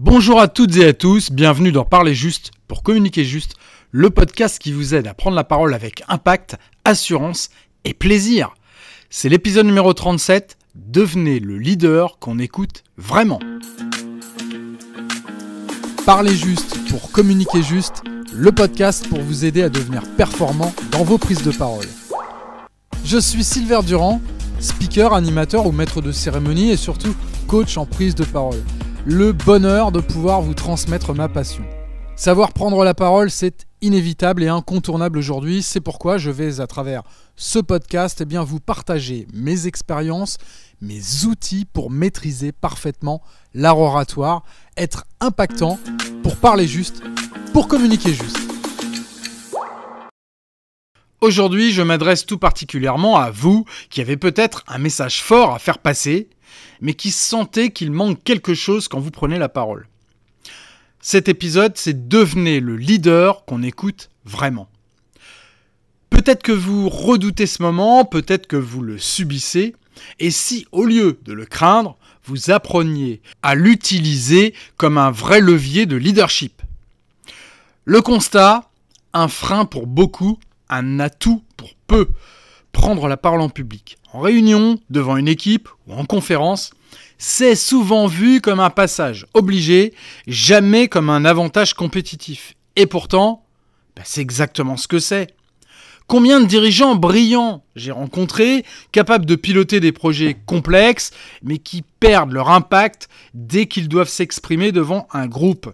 Bonjour à toutes et à tous, bienvenue dans Parler Juste pour communiquer juste, le podcast qui vous aide à prendre la parole avec impact, assurance et plaisir. C'est l'épisode numéro 37, devenez le leader qu'on écoute vraiment. Parler juste pour communiquer juste, le podcast pour vous aider à devenir performant dans vos prises de parole. Je suis Silver Durand, speaker, animateur ou maître de cérémonie et surtout coach en prise de parole. Le bonheur de pouvoir vous transmettre ma passion. Savoir prendre la parole, c'est inévitable et incontournable aujourd'hui. C'est pourquoi je vais, à travers ce podcast, vous partager mes expériences, mes outils pour maîtriser parfaitement l'art oratoire, être impactant pour parler juste, pour communiquer juste. Aujourd'hui, je m'adresse tout particulièrement à vous qui avez peut-être un message fort à faire passer, mais qui sentez qu'il manque quelque chose quand vous prenez la parole. Cet épisode, c'est devenez le leader qu'on écoute vraiment. Peut-être que vous redoutez ce moment, peut-être que vous le subissez, et si au lieu de le craindre, vous appreniez à l'utiliser comme un vrai levier de leadership. Le constat, un frein pour beaucoup, un atout pour peu. Prendre la parole en public, en réunion, devant une équipe ou en conférence, c'est souvent vu comme un passage obligé, jamais comme un avantage compétitif. Et pourtant, c'est exactement ce que c'est. Combien de dirigeants brillants j'ai rencontrés, capables de piloter des projets complexes, mais qui perdent leur impact dès qu'ils doivent s'exprimer devant un groupe.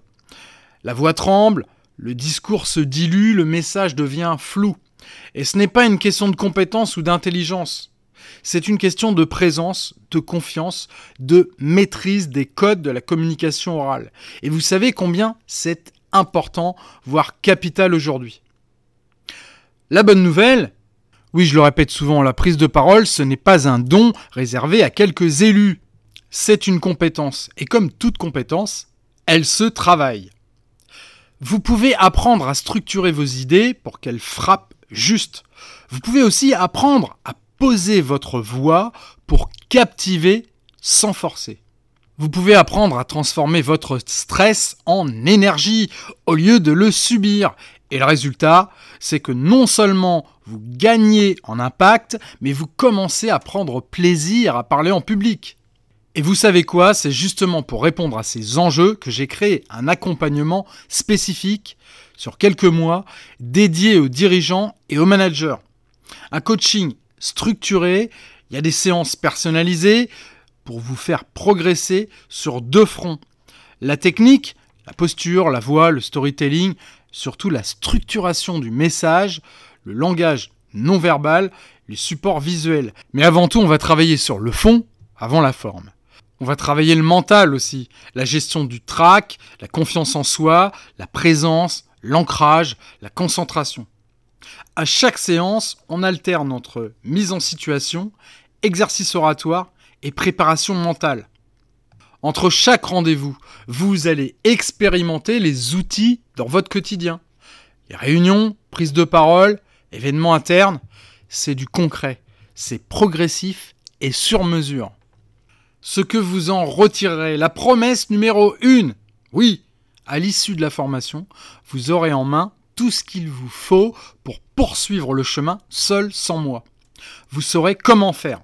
La voix tremble, le discours se dilue, le message devient flou. Et ce n'est pas une question de compétence ou d'intelligence. C'est une question de présence, de confiance, de maîtrise des codes de la communication orale. Et vous savez combien c'est important, voire capital aujourd'hui. La bonne nouvelle, oui je le répète souvent, la prise de parole, ce n'est pas un don réservé à quelques élus. C'est une compétence. Et comme toute compétence, elle se travaille. Vous pouvez apprendre à structurer vos idées pour qu'elles frappent juste. Vous pouvez aussi apprendre à poser votre voix pour captiver sans forcer. Vous pouvez apprendre à transformer votre stress en énergie au lieu de le subir. Et le résultat, c'est que non seulement vous gagnez en impact, mais vous commencez à prendre plaisir à parler en public. Et vous savez quoi ? C'est justement pour répondre à ces enjeux que j'ai créé un accompagnement spécifique sur quelques mois dédié aux dirigeants et aux managers. Un coaching structuré, il y a des séances personnalisées pour vous faire progresser sur 2 fronts. La technique, la posture, la voix, le storytelling, surtout la structuration du message, le langage non verbal, les supports visuels. Mais avant tout, on va travailler sur le fond avant la forme. On va travailler le mental aussi, la gestion du trac, la confiance en soi, la présence, l'ancrage, la concentration. À chaque séance, on alterne entre mise en situation, exercice oratoire et préparation mentale. Entre chaque rendez-vous, vous allez expérimenter les outils dans votre quotidien. Les réunions, prises de parole, événements internes, c'est du concret, c'est progressif et sur mesure. Ce que vous en retirerez, la promesse numéro 1, oui, à l'issue de la formation, vous aurez en main tout ce qu'il vous faut pour poursuivre le chemin seul sans moi. Vous saurez comment faire.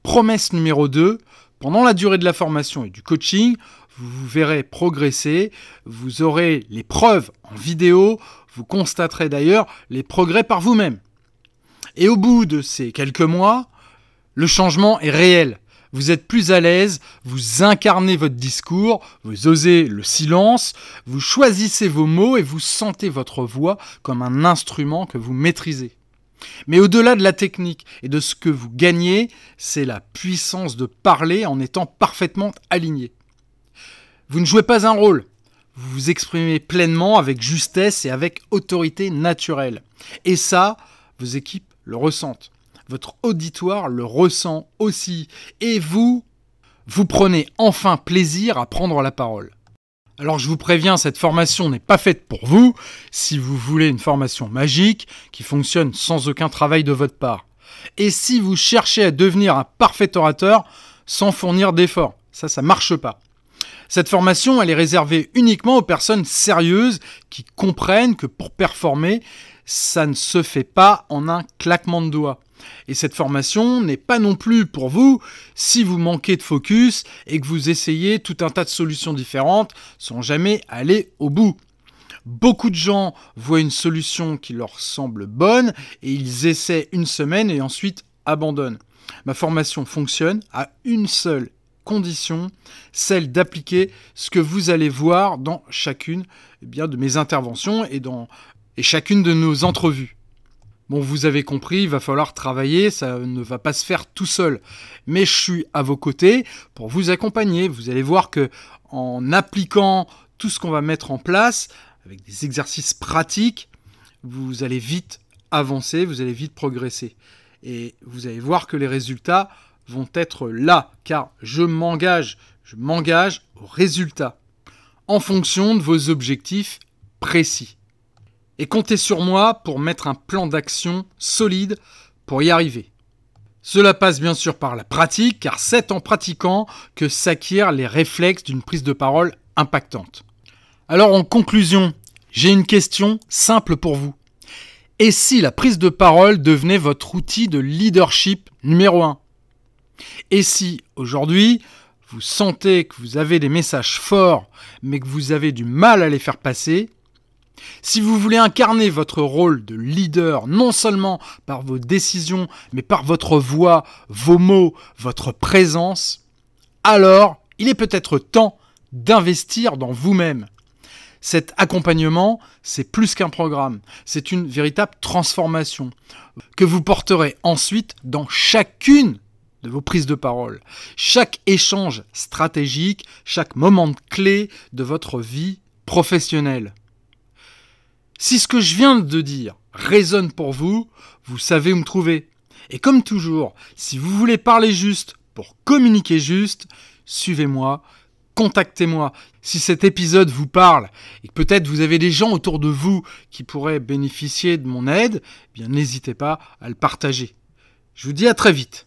Promesse numéro 2, pendant la durée de la formation et du coaching, vous verrez progresser, vous aurez les preuves en vidéo, vous constaterez d'ailleurs les progrès par vous-même. Et au bout de ces quelques mois, le changement est réel. Vous êtes plus à l'aise, vous incarnez votre discours, vous osez le silence, vous choisissez vos mots et vous sentez votre voix comme un instrument que vous maîtrisez. Mais au-delà de la technique et de ce que vous gagnez, c'est la puissance de parler en étant parfaitement aligné. Vous ne jouez pas un rôle, vous vous exprimez pleinement avec justesse et avec autorité naturelle. Et ça, vos équipes le ressentent. Votre auditoire le ressent aussi. Et vous prenez enfin plaisir à prendre la parole. Alors je vous préviens, cette formation n'est pas faite pour vous si vous voulez une formation magique qui fonctionne sans aucun travail de votre part. Et si vous cherchez à devenir un parfait orateur sans fournir d'efforts, ça marche pas. Cette formation, elle est réservée uniquement aux personnes sérieuses qui comprennent que pour performer, ça ne se fait pas en un claquement de doigts. Et cette formation n'est pas non plus pour vous si vous manquez de focus et que vous essayez tout un tas de solutions différentes sans jamais aller au bout. Beaucoup de gens voient une solution qui leur semble bonne et ils essaient une semaine et ensuite abandonnent. Ma formation fonctionne à une seule condition, celle d'appliquer ce que vous allez voir dans chacune de mes interventions et chacune de nos entrevues. Bon, vous avez compris, il va falloir travailler, ça ne va pas se faire tout seul. Mais je suis à vos côtés pour vous accompagner. Vous allez voir que en appliquant tout ce qu'on va mettre en place, avec des exercices pratiques, vous allez vite avancer, vous allez vite progresser. Et vous allez voir que les résultats vont être là, car je m'engage aux résultats, en fonction de vos objectifs précis. Et comptez sur moi pour mettre un plan d'action solide pour y arriver. Cela passe bien sûr par la pratique, car c'est en pratiquant que s'acquièrent les réflexes d'une prise de parole impactante. Alors en conclusion, j'ai une question simple pour vous. Et si la prise de parole devenait votre outil de leadership numéro 1 ? Et si aujourd'hui, vous sentez que vous avez des messages forts, mais que vous avez du mal à les faire passer ? Si vous voulez incarner votre rôle de leader, non seulement par vos décisions, mais par votre voix, vos mots, votre présence, alors il est peut-être temps d'investir dans vous-même. Cet accompagnement, c'est plus qu'un programme, c'est une véritable transformation que vous porterez ensuite dans chacune de vos prises de parole, chaque échange stratégique, chaque moment clé de votre vie professionnelle. Si ce que je viens de dire résonne pour vous, vous savez où me trouver. Et comme toujours, si vous voulez parler juste pour communiquer juste, suivez-moi, contactez-moi. Si cet épisode vous parle et que peut-être vous avez des gens autour de vous qui pourraient bénéficier de mon aide, eh bien n'hésitez pas à le partager. Je vous dis à très vite.